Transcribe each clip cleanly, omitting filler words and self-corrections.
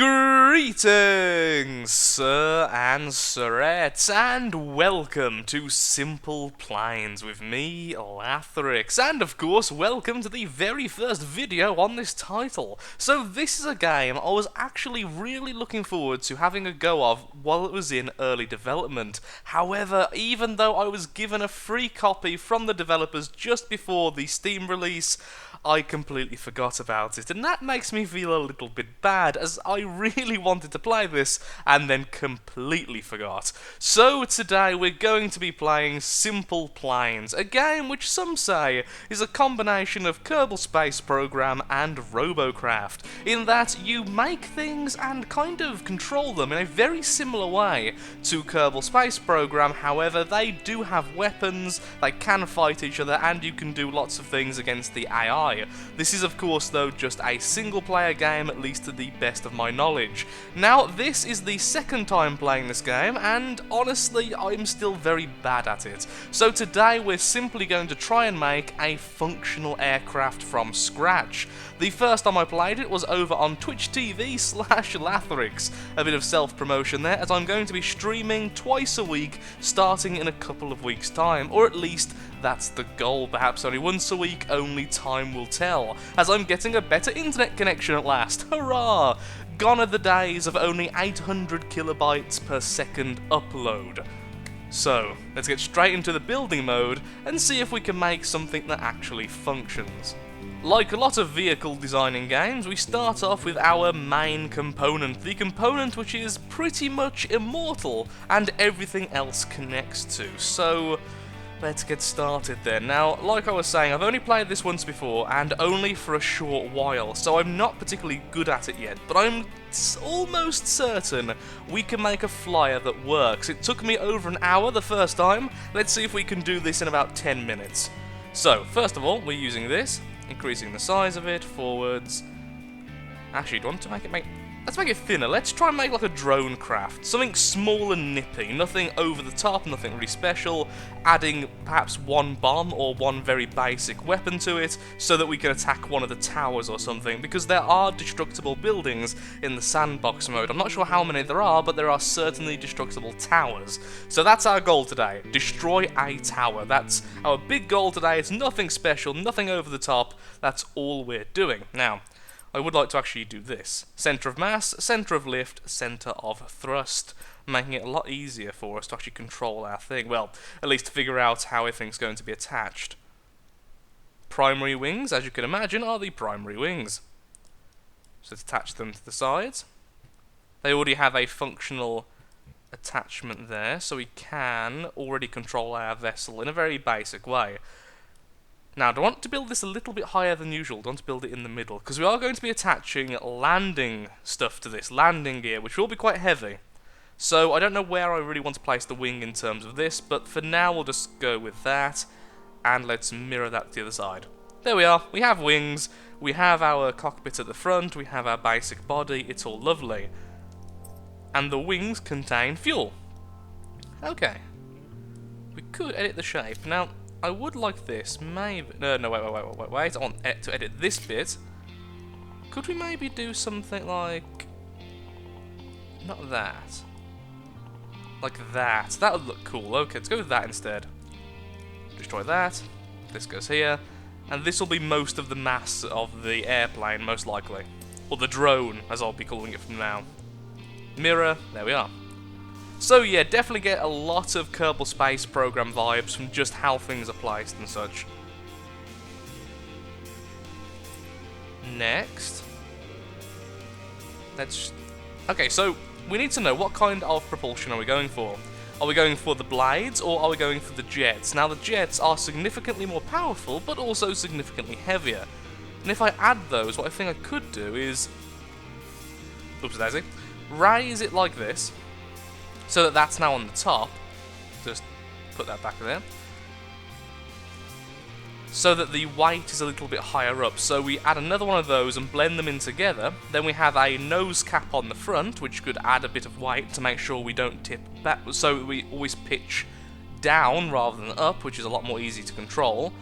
Greetings, sir and sirettes, and welcome to SimplePlanes with me, Lathrix, and of course, welcome to the very first video on this title. So this is a game I was actually really looking forward to having a go of while it was in early development. However, even though I was given a free copy from the developers just before the Steam release, I completely forgot about it, and that makes me feel a little bit bad, as I really wanted to play this, and then completely forgot. So today we're going to be playing SimplePlanes, a game which some say is a combination of Kerbal Space Program and Robocraft, in that you make things and kind of control them in a very similar way to Kerbal Space Program. However, they do have weapons, they can fight each other, and you can do lots of things against the AI. This is of course though just a single player game, at least to the best of my knowledge. Now this is the second time playing this game, and honestly I'm still very bad at it. So today we're simply going to try and make a functional aircraft from scratch. The first time I played it was over on Twitch TV/Lathrix. A bit of self-promotion there, as I'm going to be streaming twice a week starting in a couple of weeks' time, or at least that's the goal. Perhaps only once a week, only time will tell, as I'm getting a better internet connection at last. Hurrah! Gone are the days of only 800 kilobytes per second upload. So, let's get straight into the building mode and see if we can make something that actually functions. Like a lot of vehicle designing games, we start off with our main component, the component which is pretty much immortal and everything else connects to. So let's get started then. Now, like I was saying, I've only played this once before, and only for a short while, so I'm not particularly good at it yet, but I'm almost certain we can make a flyer that works. It took me over an hour the first time. Let's see if we can do this in about 10 minutes. So, first of all, we're using this, increasing the size of it, forwards. Actually, do I want to let's make it thinner. Let's try and make like a drone craft. Something small and nippy. Nothing over the top, nothing really special. Adding perhaps one bomb or one very basic weapon to it so that we can attack one of the towers or something. Because there are destructible buildings in the sandbox mode. I'm not sure how many there are, but there are certainly destructible towers. So that's our goal today. Destroy a tower. That's our big goal today. It's nothing special, nothing over the top. That's all we're doing. Now, I would like to actually do this. Centre of mass, centre of lift, centre of thrust, making it a lot easier for us to actually control our thing. Well, at least to figure out how everything's going to be attached. Primary wings, as you can imagine, are the primary wings. So let's attach them to the sides. They already have a functional attachment there, so we can already control our vessel in a very basic way. Now, do I want to build this a little bit higher than usual? Do I want to build it in the middle? Because we are going to be attaching landing stuff to this, landing gear, which will be quite heavy. So I don't know where I really want to place the wing in terms of this, but for now we'll just go with that, and let's mirror that to the other side. There we are, we have wings, we have our cockpit at the front, we have our basic body, it's all lovely. And the wings contain fuel. Okay. We could edit the shape. Now, I would like this, maybe. No, wait. I want to edit this bit. Could we maybe do something like. Not that. Like that. That would look cool. Okay, let's go with that instead. Destroy that. This goes here. And this will be most of the mass of the airplane, most likely. Or the drone, as I'll be calling it from now. Mirror. There we are. So yeah, definitely get a lot of Kerbal Space Program vibes from just how things are placed and such. Next. Okay, so we need to know what kind of propulsion are we going for. Are we going for the blades, or are we going for the jets? Now, the jets are significantly more powerful, but also significantly heavier. And if I add those, what I think I could do is... Oops, daisy. Raise it like this. So that that's now on the top. Just put that back there. So that the weight is a little bit higher up. So we add another one of those and blend them in together. Then we have a nose cap on the front, which could add a bit of weight to make sure we don't tip back. So we always pitch down rather than up, which is a lot more easy to control.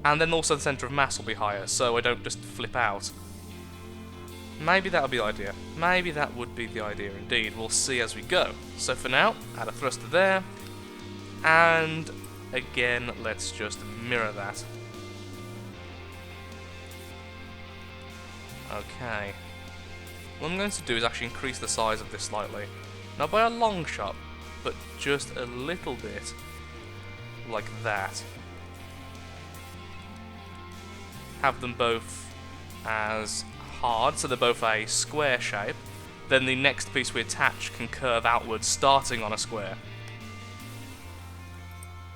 And then also the centre of mass will be higher, so I don't just flip out. Maybe that would be the idea. Maybe that would be the idea indeed. We'll see as we go. So for now, add a thruster there. And again, let's just mirror that. Okay. What I'm going to do is actually increase the size of this slightly. Not by a long shot, but just a little bit. Like that. Have them both as hard, so they're both a square shape. Then the next piece we attach can curve outwards, starting on a square.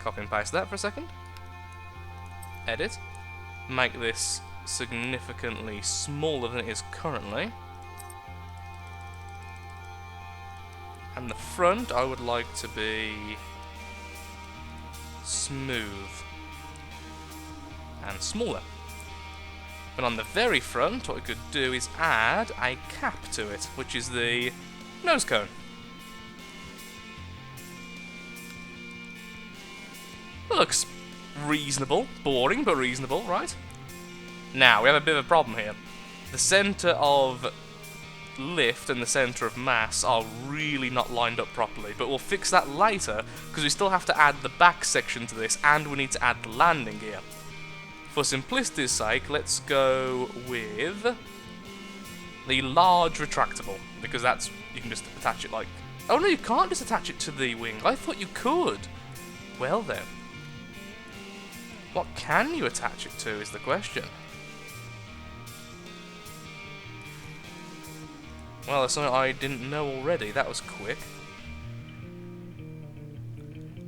Copy and paste that for a second. Edit. Make this significantly smaller than it is currently. And the front I would like to be smooth and smaller. But on the very front, what we could do is add a cap to it, which is the nose cone. Looks reasonable. Boring, but reasonable, right? Now, we have a bit of a problem here. The centre of lift and the centre of mass are really not lined up properly, but we'll fix that later, because we still have to add the back section to this, and we need to add the landing gear. For simplicity's sake, let's go with the large retractable, because that's, you can just attach it like... Oh no, you can't just attach it to the wing. I thought you could. Well then. What can you attach it to is the question. Well, that's something I didn't know already. That was quick.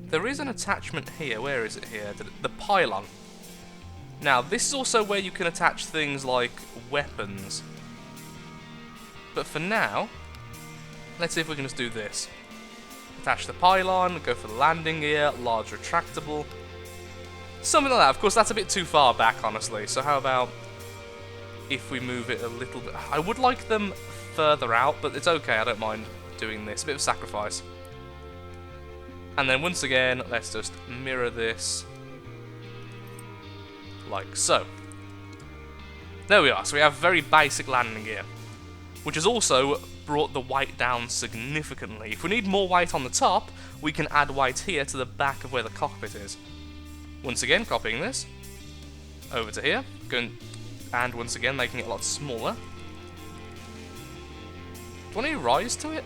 There is an attachment here. Where is it here? The pylon. Now, this is also where you can attach things like weapons. But for now, let's see if we can just do this. Attach the pylon, go for the landing gear, large retractable. Something like that. Of course, that's a bit too far back, honestly. So how about if we move it a little bit? I would like them further out, but it's okay. I don't mind doing this. A bit of sacrifice. And then once again, let's just mirror this. Like so. There we are. So we have very basic landing gear, which has also brought the weight down significantly. If we need more weight on the top, we can add weight here to the back of where the cockpit is. Once again, copying this over to here, and once again making it a lot smaller. Do you want any rise to it?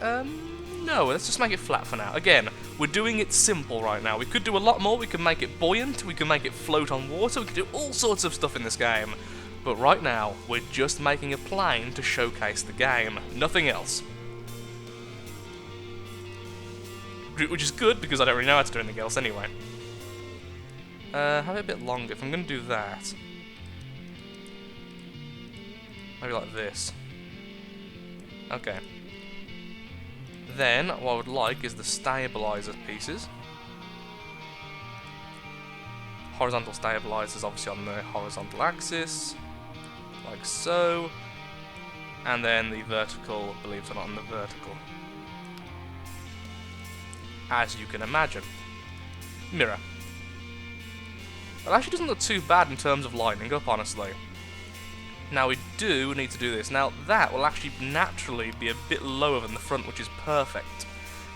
No, let's just make it flat for now. Again, we're doing it simple right now. We could do a lot more. We could make it buoyant. We could make it float on water. We could do all sorts of stuff in this game. But right now, we're just making a plane to showcase the game. Nothing else. Which is good, because I don't really know how to do anything else anyway. Have it a bit longer. If I'm going to do that, maybe like this. Okay. Then, what I would like is the stabilizer pieces. Horizontal stabilizers obviously on the horizontal axis, like so. And then the vertical, believe it or not, on the vertical. As you can imagine. Mirror. It actually doesn't look too bad in terms of lining up, honestly. Now we do need to do this. Now that will actually naturally be a bit lower than the front, which is perfect.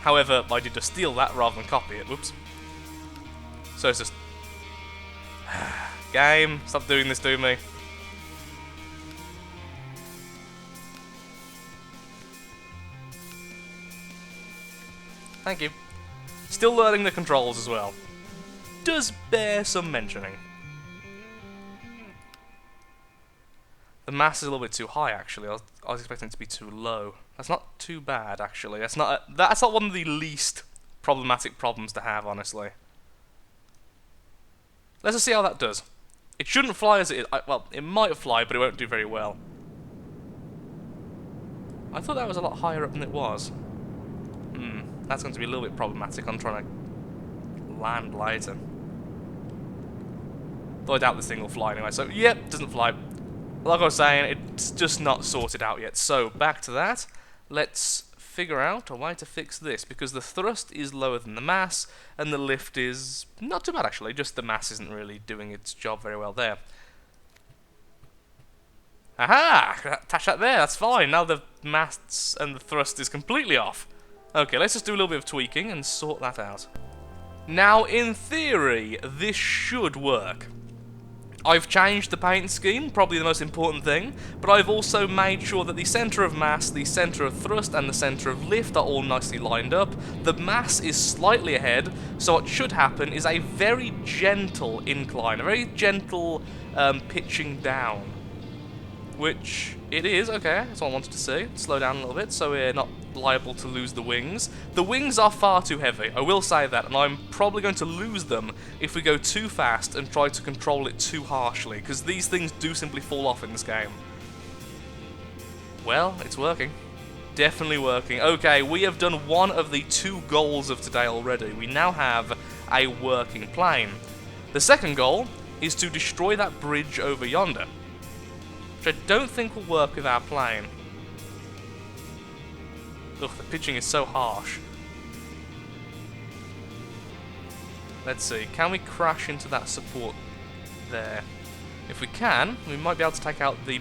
However, I did just steal that rather than copy it. Whoops. So it's just... Game, stop doing this to me. Thank you. Still learning the controls as well. Does bear some mentioning. The mass is a little bit too high, actually. I was expecting it to be too low. That's not too bad, actually. That's not one of the least problematic problems to have, honestly. Let's just see how that does. It shouldn't fly as it is. Well, it might fly, but it won't do very well. I thought that was a lot higher up than it was. That's going to be a little bit problematic. I'm trying to land later. Though I doubt this thing will fly anyway, so yep, doesn't fly. Like I was saying, it's just not sorted out yet. So, back to that. Let's figure out a way to fix this, because the thrust is lower than the mass, and the lift is not too bad, actually. Just the mass isn't really doing its job very well there. Aha! Attach that there, that's fine. Now the masts and the thrust is completely off. Okay, let's just do a little bit of tweaking and sort that out. Now, in theory, this should work. I've changed the paint scheme, probably the most important thing, but I've also made sure that the centre of mass, the centre of thrust, and the centre of lift are all nicely lined up. The mass is slightly ahead, so what should happen is a very gentle incline, a very gentle pitching down. Which it is, okay, that's what I wanted to see. Slow down a little bit so we're not liable to lose the wings. The wings are far too heavy, I will say that, and I'm probably going to lose them if we go too fast and try to control it too harshly, because these things do simply fall off in this game. Well, it's working. Definitely working. Okay, we have done one of the 2 goals of today already. We now have a working plane. The second goal is to destroy that bridge over yonder, which I don't think will work with our plane. Ugh, the pitching is so harsh. Let's see, can we crash into that support there? If we can, we might be able to take out the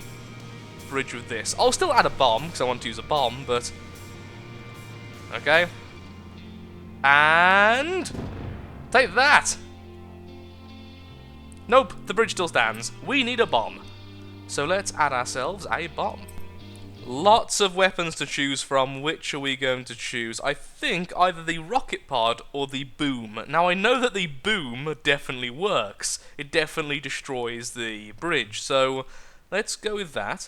bridge with this. I'll still add a bomb, because I want to use a bomb, but... Okay. And... take that! Nope, the bridge still stands. We need a bomb. So let's add ourselves a bomb. Lots of weapons to choose from. Which are we going to choose? I think either the rocket pod or the boom. Now I know that the boom definitely works. It definitely destroys the bridge. So let's go with that.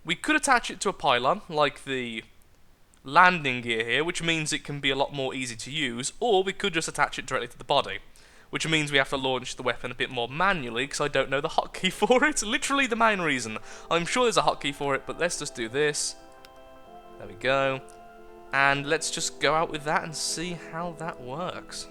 We could attach it to a pylon, like the landing gear here, which means it can be a lot more easy to use. Or we could just attach it directly to the body, which means we have to launch the weapon a bit more manually, because I don't know the hotkey for it. Literally the main reason. I'm sure there's a hotkey for it, but let's just do this. There we go. And let's just go out with that and see how that works.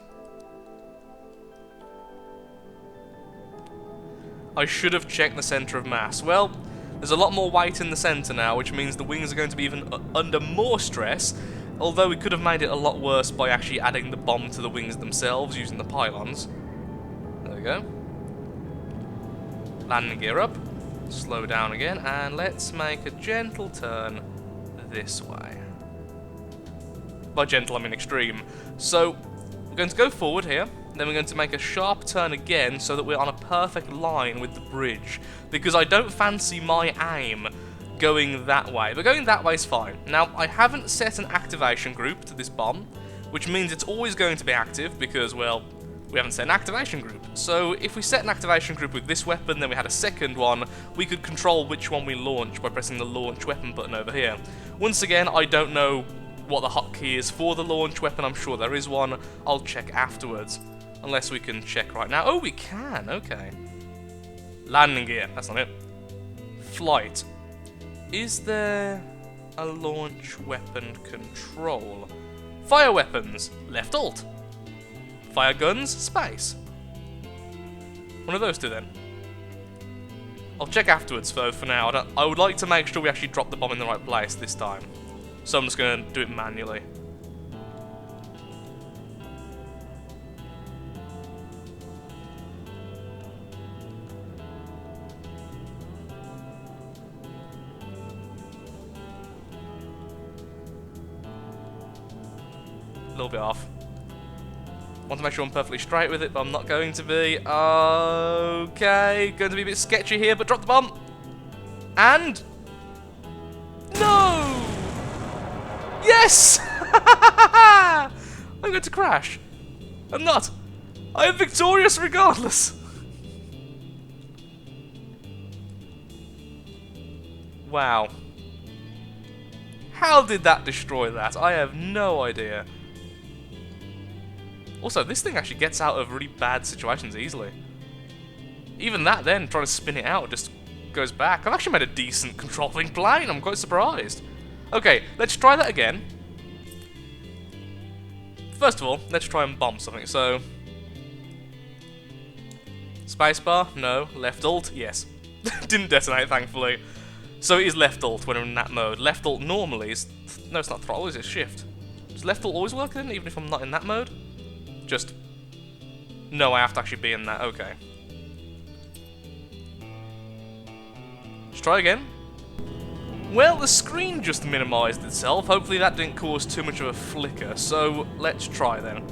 I should have checked the centre of mass. Well, there's a lot more weight in the centre now, which means the wings are going to be even under more stress. Although we could have made it a lot worse by actually adding the bomb to the wings themselves using the pylons. There we go. Landing gear up. Slow down again. And let's make a gentle turn this way. By gentle, I mean extreme. So, we're going to go forward here. Then we're going to make a sharp turn again so that we're on a perfect line with the bridge. Because I don't fancy my aim going that way, but going that way is fine. Now, I haven't set an activation group to this bomb, which means it's always going to be active because, well, we haven't set an activation group. So if we set an activation group with this weapon, then we had a second one, we could control which one we launch by pressing the launch weapon button over here. Once again, I don't know what the hotkey is for the launch weapon. I'm sure there is one. I'll check afterwards, unless we can check right now. Oh, we can, okay. Landing gear, that's not it. Flight. Is there a launch weapon control? Fire weapons, left alt. Fire guns, space. One of those two then. I'll check afterwards though for now. I would like to make sure we actually drop the bomb in the right place this time. So I'm just going to do it manually. A little bit off. Want to make sure I'm perfectly straight with it, but I'm not going to be. Okay, going to be a bit sketchy here, but drop the bomb. And... no! Yes! I'm going to crash. I'm not. I am victorious regardless. Wow. How did that destroy that? I have no idea. Also, this thing actually gets out of really bad situations easily. Even that then, trying to spin it out, just goes back. I've actually made a decent controlling plane, I'm quite surprised. Okay, let's try that again. First of all, let's try and bomb something, so... spacebar? No. Left alt? Yes. Didn't detonate, thankfully. So it is left alt when I'm in that mode. Left alt normally is... no, it's not throttle, it's shift. Does left alt always work then, even if I'm not in that mode? Just... no, I have to actually be in that. Okay. Let's try again. Well, the screen just minimised itself. Hopefully that didn't cause too much of a flicker, so let's try then.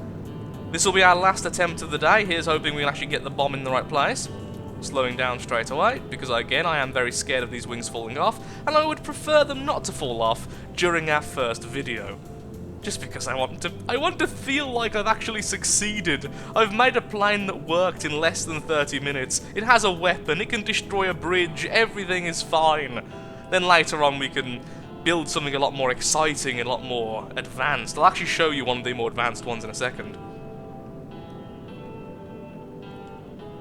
This will be our last attempt of the day. Here's hoping we can actually get the bomb in the right place. Slowing down straight away, because again, I am very scared of these wings falling off, and I would prefer them not to fall off during our first video. Just because I want to feel like I've actually succeeded. I've made a plane that worked in less than 30 minutes. It has a weapon, it can destroy a bridge, everything is fine. Then later on we can build something a lot more exciting and a lot more advanced. I'll actually show you one of the more advanced ones in a second.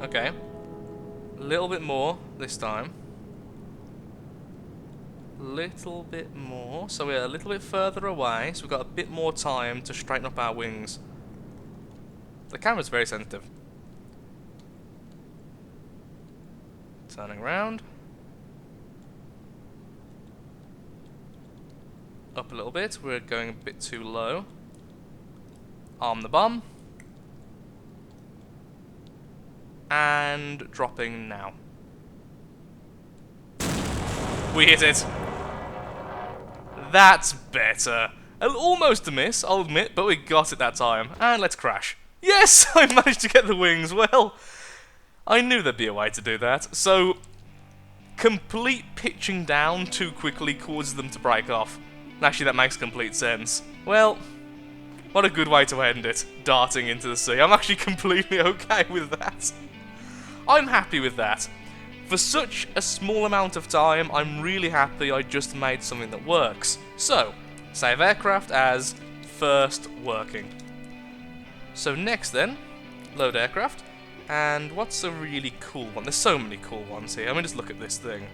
Okay. A little bit more this time. Little bit more. So we're a little bit further away, so we've got a bit more time to straighten up our wings. The camera's very sensitive. Turning around. Up a little bit, we're going a bit too low. Arm the bomb. And dropping now. We hit it. That's better. Almost a miss, I'll admit, but we got it that time. And let's crash. Yes, I managed to get the wings. Well, I knew there'd be a way to do that. So, complete pitching down too quickly causes them to break off. Actually, that makes complete sense. Well, what a good way to end it, darting into the sea. I'm actually completely okay with that. I'm happy with that. For such a small amount of time, I'm really happy I just made something that works. So, save aircraft as first working. So next then, load aircraft. And what's a really cool one? There's so many cool ones here. Let me just look at this thing.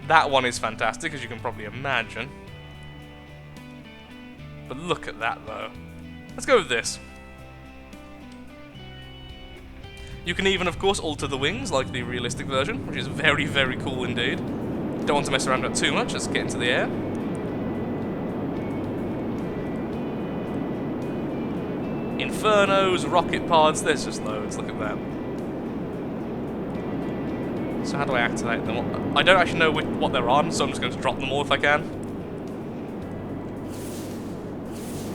That one is fantastic, as you can probably imagine. But look at that, though. Let's go with this. You can even, of course, alter the wings, like the realistic version, which is very, very cool indeed. Don't want to mess around with it too much, let's get into the air. Infernos, rocket pods, there's just loads, look at that. So how do I activate them? I don't actually know what they're on, so I'm just going to drop them all if I can.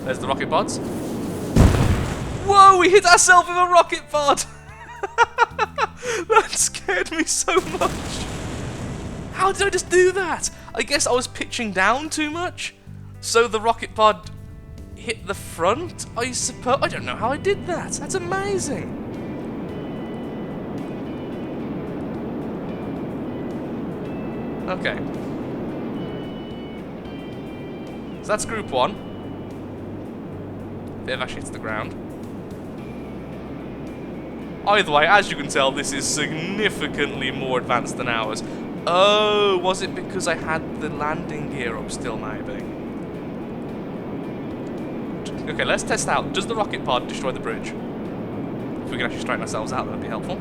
There's the rocket pods. Whoa, we hit ourselves with a rocket pod! That scared me so much. How did I just do that? I guess I was pitching down too much, so the rocket pod hit the front, I suppose. I don't know how I did that. That's amazing. Okay. So that's group one. It actually hits the ground. Either way, as you can tell, this is significantly more advanced than ours. Oh, was it because I had the landing gear up still, maybe? Okay, let's test out. Does the rocket pod destroy the bridge? If we can actually straighten ourselves out, that'd be helpful.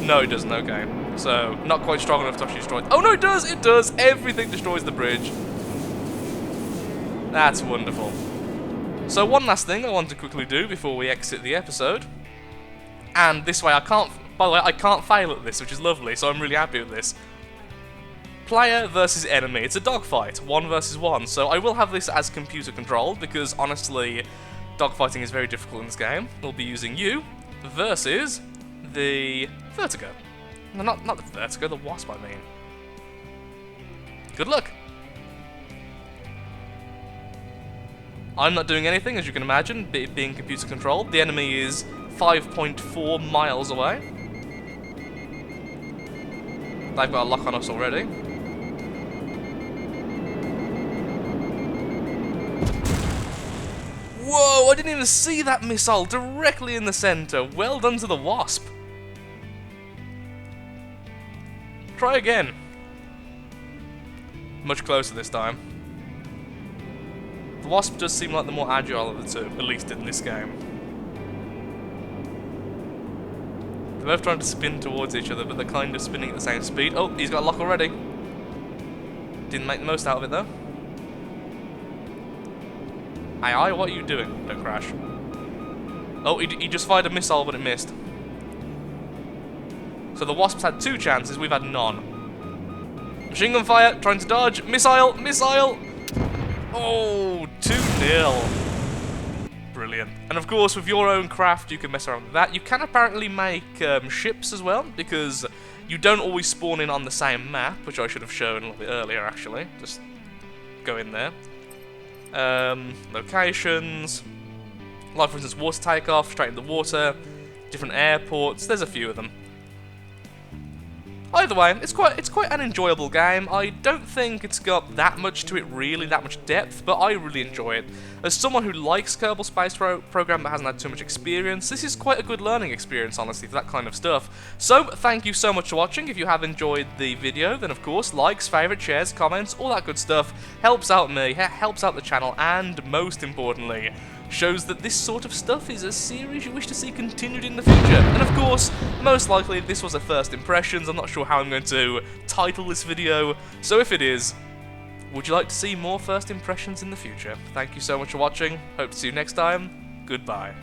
No, it doesn't, okay. So, not quite strong enough to actually destroy it. Oh no, it does! It does! Everything destroys the bridge. That's wonderful. So one last thing I want to quickly do before we exit the episode. And this way I can't... By the way, I can't fail at this, which is lovely, so I'm really happy with this. Player versus enemy. It's a dogfight, 1 versus 1. So I will have this as computer controlled, because honestly, dogfighting is very difficult in this game. We'll be using you versus the Vertigo. No, not the Vertigo, the Wasp, I mean. Good luck! I'm not doing anything, as you can imagine, it being computer controlled. The enemy is 5.4 miles away. They've got a lock on us already. Whoa, I didn't even see that missile directly in the center. Well done to the Wasp. Try again. Much closer this time. The Wasp does seem like the more agile of the two, at least in this game. They're both trying to spin towards each other, but they're kind of spinning at the same speed. Oh, he's got a lock already. Didn't make the most out of it, though. Aye, what are you doing? Don't crash. Oh, he just fired a missile, but it missed. So the wasps had 2 chances, we've had none. Machine gun fire, trying to dodge, missile, missile! Oh, 2-0. Brilliant. And of course, with your own craft, you can mess around with that. You can apparently make ships as well, because you don't always spawn in on the same map, which I should have shown a little bit earlier, actually. Just go in there. Locations. Like, for instance, water takeoff, straight in the water. Different airports. There's a few of them. Either way, it's quite an enjoyable game. I don't think it's got that much to it, really, that much depth, but I really enjoy it. As someone who likes Kerbal Space Program but hasn't had too much experience, this is quite a good learning experience, honestly, for that kind of stuff. So, thank you so much for watching. If you have enjoyed the video, then of course, likes, favourites, shares, comments, all that good stuff helps out me, helps out the channel, and most importantly, shows that this sort of stuff is a series you wish to see continued in the future. And of course, most likely this was a first impressions. I'm not sure how I'm going to title this video, so if it is, would you like to see more first impressions in the future? Thank you so much for watching, hope to see you next time, goodbye.